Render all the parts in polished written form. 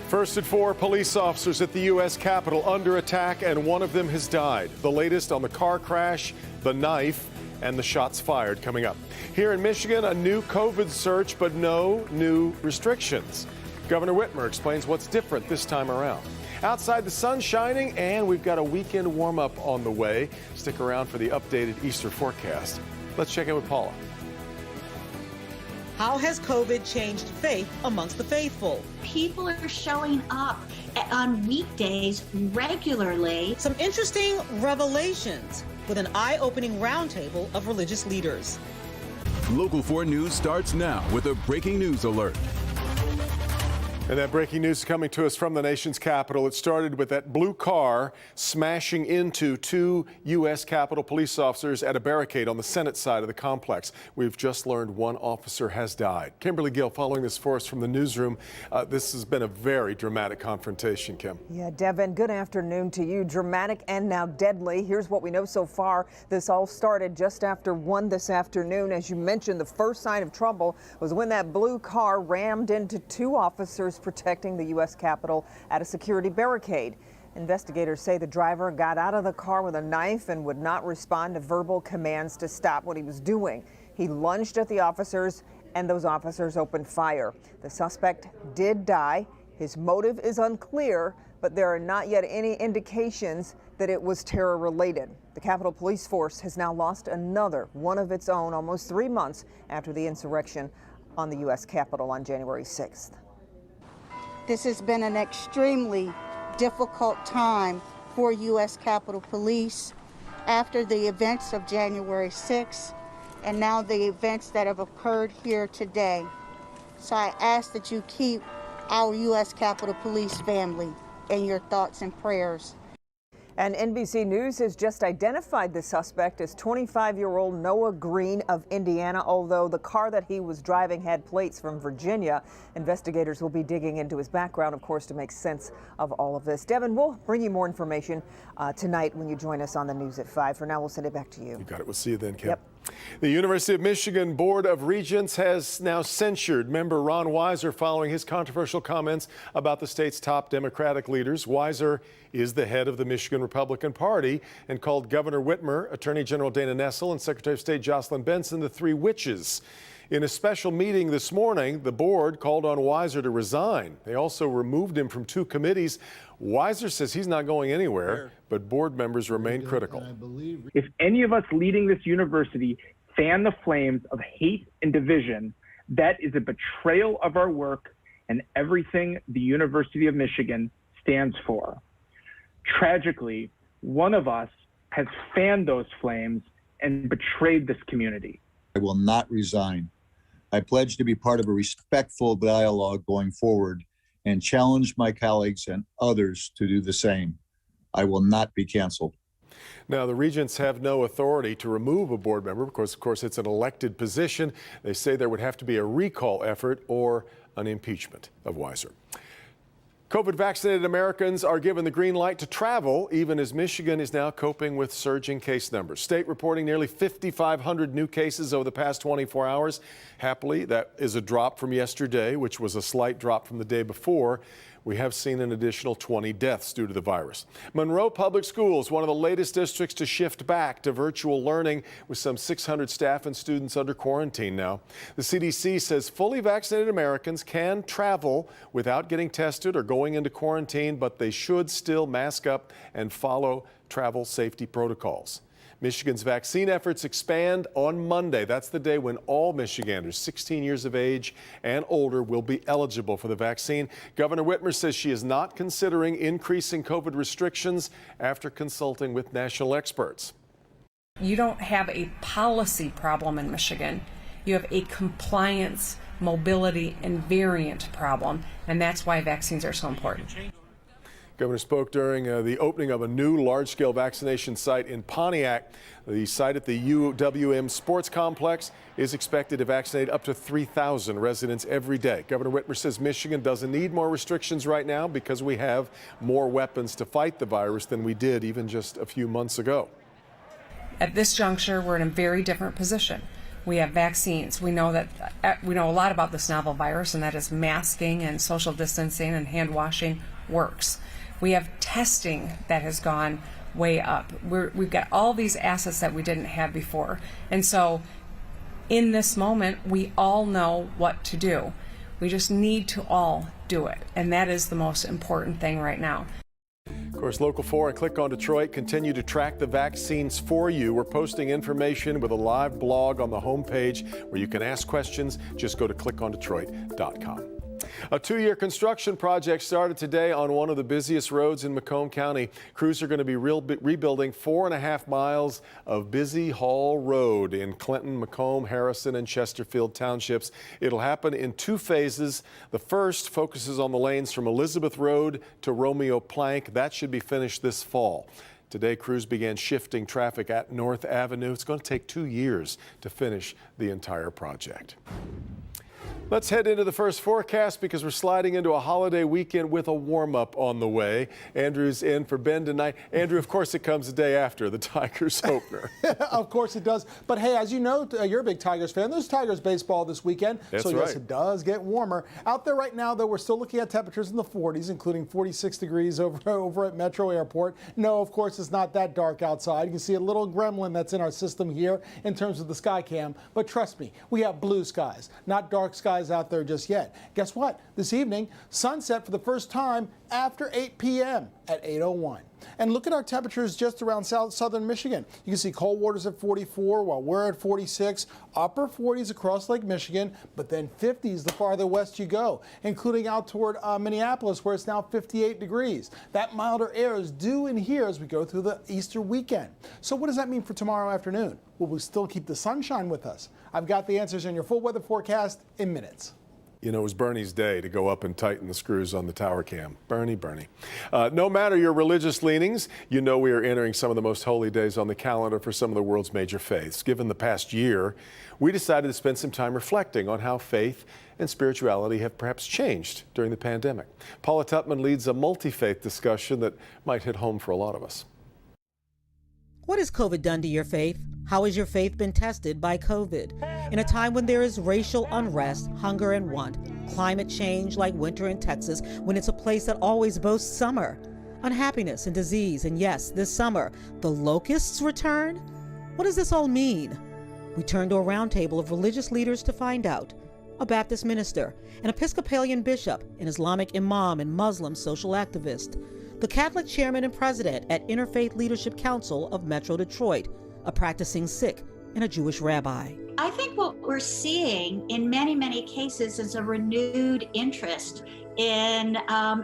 First at 4, police officers at the U.S. Capitol under attack, and one of them has died. The latest on the car crash, the knife, and the shots fired coming up. Here in Michigan, a new COVID surge, but no new restrictions. Governor Whitmer explains what's different this time around. Outside, the sun's shining, and we've got a weekend warm-up on the way. Stick around for the updated Easter forecast. Let's check in with Paula. How has COVID changed faith amongst the faithful? People are showing up on weekdays regularly. Some interesting revelations with an eye-opening roundtable of religious leaders. Local 4 News starts now with a breaking news alert. And that breaking news is coming to us from the nation's capital. It started with that blue car smashing into 2 U.S. Capitol police officers at a barricade on the Senate side of the complex. We've just learned one officer has died. Kimberly Gill following this for us from the newsroom. This has been a very dramatic confrontation, Kim. Yeah, Devin, good afternoon to you. Dramatic and now deadly. Here's what we know so far. This all started just after 1 this afternoon. As you mentioned, the first sign of trouble was when that blue car rammed into 2 officers protecting the U.S. Capitol at a security barricade. Investigators say the driver got out of the car with a knife and would not respond to verbal commands to stop what he was doing. He lunged at the officers, and those officers opened fire. The suspect did die. His motive is unclear, but there are not yet any indications that it was terror-related. The Capitol Police Force has now lost another one of its own almost 3 months after the insurrection on the U.S. Capitol on January 6th. This has been an extremely difficult time for U.S. Capitol Police after the events of January 6th and now the events that have occurred here today. So I ask that you keep our U.S. Capitol Police family in your thoughts and prayers. And NBC News has just identified the suspect as 25-year-old Noah Green of Indiana, although the car that he was driving had plates from Virginia. Investigators will be digging into his background, of course, to make sense of all of this. Devin, we'll bring you more information tonight when you join us on the news at 5. For now, we'll send it back to you. You got it. We'll see you then, Kim. Yep. The University of Michigan Board of Regents has now censured member Ron Weiser following his controversial comments about the state's top Democratic leaders. Weiser is the head of the Michigan Republican Party and called Governor Whitmer, Attorney General Dana Nessel, and Secretary of State Jocelyn Benson the 3 witches. In a special meeting this morning, the board called on Weiser to resign. They also removed him from 2 committees. Weiser says he's not going anywhere, but board members remain critical. If any of us leading this university fan the flames of hate and division, that is a betrayal of our work and everything the University of Michigan stands for. Tragically, one of us has fanned those flames and betrayed this community. I will not resign. I pledge to be part of a respectful dialogue going forward and challenge my colleagues and others to do the same. I will not be canceled. Now, the regents have no authority to remove a board member because, of course, it's an elected position. They say there would have to be a recall effort or an impeachment of Weiser. COVID-vaccinated Americans are given the green light to travel, even as Michigan is now coping with surging case numbers. State reporting nearly 5,500 new cases over the past 24 hours. Happily, that is a drop from yesterday, which was a slight drop from the day before. We have seen an additional 20 deaths due to the virus. Monroe Public Schools, one of the latest districts to shift back to virtual learning with some 600 staff and students under quarantine now. The CDC says fully vaccinated Americans can travel without getting tested or going into quarantine, but they should still mask up and follow travel safety protocols. Michigan's vaccine efforts expand on Monday. That's the day when all Michiganders 16 years of age and older will be eligible for the vaccine. Governor Whitmer says she is not considering increasing COVID restrictions after consulting with national experts. You don't have a policy problem in Michigan. You have a compliance, mobility, and variant problem, and that's why vaccines are so important. Governor spoke during the opening of a new large-scale vaccination site in Pontiac. The site at the UWM Sports Complex is expected to vaccinate up to 3,000 residents every day. Governor Whitmer says Michigan doesn't need more restrictions right now because we have more weapons to fight the virus than we did even just a few months ago. At this juncture, we're in a very different position. We have vaccines. We know that we know a lot about this novel virus, and that is masking and social distancing and hand washing works. We have testing that has gone way up. We've got all these assets that we didn't have before. And so in this moment, we all know what to do. We just need to all do it. And that is the most important thing right now. Of course, Local 4 and Click on Detroit continue to track the vaccines for you. We're posting information with a live blog on the homepage where you can ask questions. Just go to clickondetroit.com. A 2-year construction project started today on one of the busiest roads in Macomb County. Crews are going to be rebuilding 4.5 miles of Busy Hall Road in Clinton, Macomb, Harrison, and Chesterfield townships. It'll happen in 2 phases. The first focuses on the lanes from Elizabeth Road to Romeo Plank. That should be finished this fall. Today, crews began shifting traffic at North Avenue. It's going to take 2 years to finish the entire project. Let's head into the first forecast because we're sliding into a holiday weekend with a warm-up on the way. Andrew's in for Ben tonight. Andrew, of course, it comes the day after the Tigers opener. Of course it does. But hey, as you know, you're a big Tigers fan. There's Tigers baseball this weekend. That's so yes, right. it does get warmer. Out there right now, though, we're still looking at temperatures in the 40s, including 46 degrees over at Metro Airport. No, of course, it's not that dark outside. You can see a little gremlin that's in our system here in terms of the sky cam. But trust me, we have blue skies, not dark skies out there just yet. Guess what? This evening, sunset for the first time after 8 p.m. at 8:01. And look at our temperatures just around southern Michigan. You can see Coldwater's at 44 while we're at 46, upper 40s across Lake Michigan, but then 50s the farther west you go, including out toward Minneapolis where it's now 58 degrees. That milder air is due in here as we go through the Easter weekend. So what does that mean for tomorrow afternoon? Will we still keep the sunshine with us? I've got the answers in your full weather forecast in minutes. You know, it was Bernie's day to go up and tighten the screws on the tower cam. Bernie. No matter your religious leanings, you know we are entering some of the most holy days on the calendar for some of the world's major faiths. Given the past year, we decided to spend some time reflecting on how faith and spirituality have perhaps changed during the pandemic. Paula Tutman leads a multi-faith discussion that might hit home for a lot of us. What has COVID done to your faith? How has your faith been tested by COVID? In a time when there is racial unrest, hunger and want, climate change like winter in Texas, when it's a place that always boasts summer, unhappiness and disease, and yes, this summer, the locusts return? What does this all mean? We turned to a roundtable of religious leaders to find out. A Baptist minister, an Episcopalian bishop, an Islamic imam and Muslim social activist, the Catholic chairman and president at Interfaith Leadership Council of Metro Detroit, a practicing Sikh, and a Jewish rabbi. I think what we're seeing in many, many cases is a renewed interest in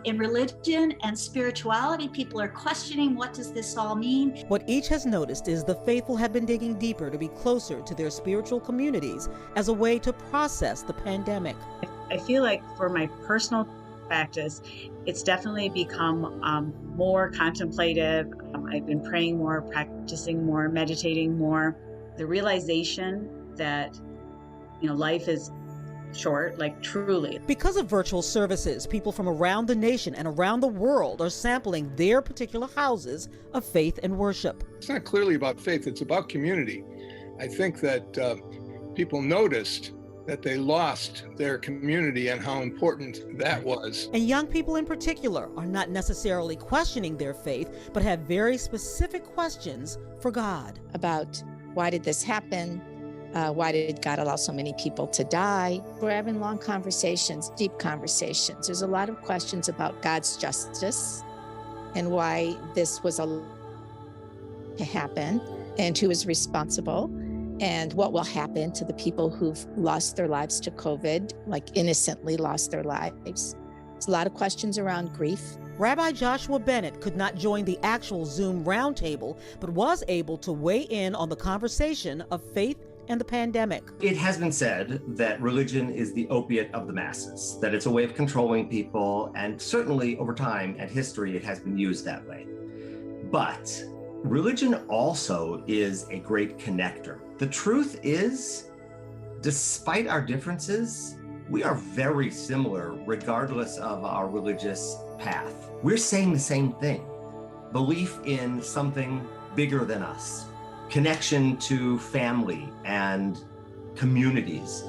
religion and spirituality. People are questioning, what does this all mean? What each has noticed is the faithful have been digging deeper to be closer to their spiritual communities as a way to process the pandemic. I feel like for my personal practice, it's definitely become more contemplative. I've been praying more, practicing more, meditating more. The realization that, life is short, like truly. Because of virtual services, people from around the nation and around the world are sampling their particular houses of faith and worship. It's not clearly about faith, it's about community. I think that people noticed that they lost their community and how important that was. And young people in particular are not necessarily questioning their faith, but have very specific questions for God. About why did this happen? Why did God allow so many people to die? We're having long conversations, deep conversations. There's a lot of questions about God's justice and why this was to happen and who is responsible and what will happen to the people who've lost their lives to COVID, like innocently lost their lives. There's a lot of questions around grief. Rabbi Joshua Bennett could not join the actual Zoom roundtable, but was able to weigh in on the conversation of faith and the pandemic. It has been said that religion is the opiate of the masses, that it's a way of controlling people, and certainly over time and history, it has been used that way. But religion also is a great connector. The truth is, despite our differences, we are very similar regardless of our religious path. We're saying the same thing: belief in something bigger than us, connection to family and communities,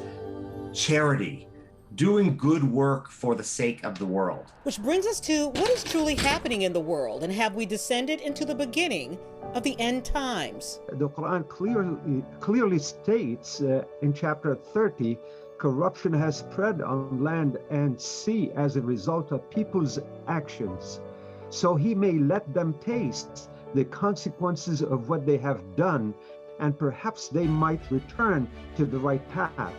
charity, doing good work for the sake of the world. Which brings us to what is truly happening in the world, and have we descended into the beginning of the end times? The Quran clearly states in chapter 30, corruption has spread on land and sea as a result of people's actions. So he may let them taste the consequences of what they have done, and perhaps they might return to the right path.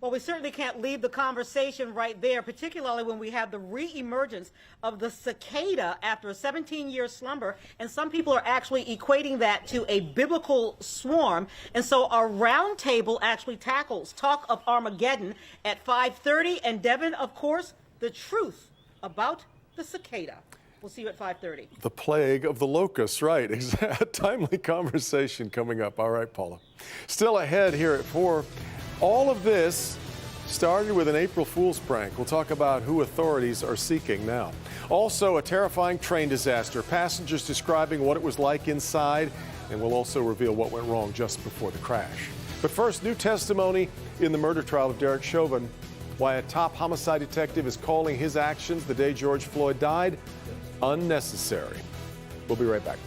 Well, we certainly can't leave the conversation right there, particularly when we have the re-emergence of the cicada after a 17-year slumber, and some people are actually equating that to a biblical swarm. And so our roundtable actually tackles talk of Armageddon at 5:30, and Devin, of course, the truth about the cicada. We'll see you at 5:30. The plague of the locusts, right. Timely conversation coming up. All right, Paula. Still ahead here at 4. All of this started with an April Fool's prank. We'll talk about who authorities are seeking now. Also, a terrifying train disaster. Passengers describing what it was like inside, and we'll also reveal what went wrong just before the crash. But first, new testimony in the murder trial of Derek Chauvin. Why a top homicide detective is calling his actions the day George Floyd died unnecessary. We'll be right back.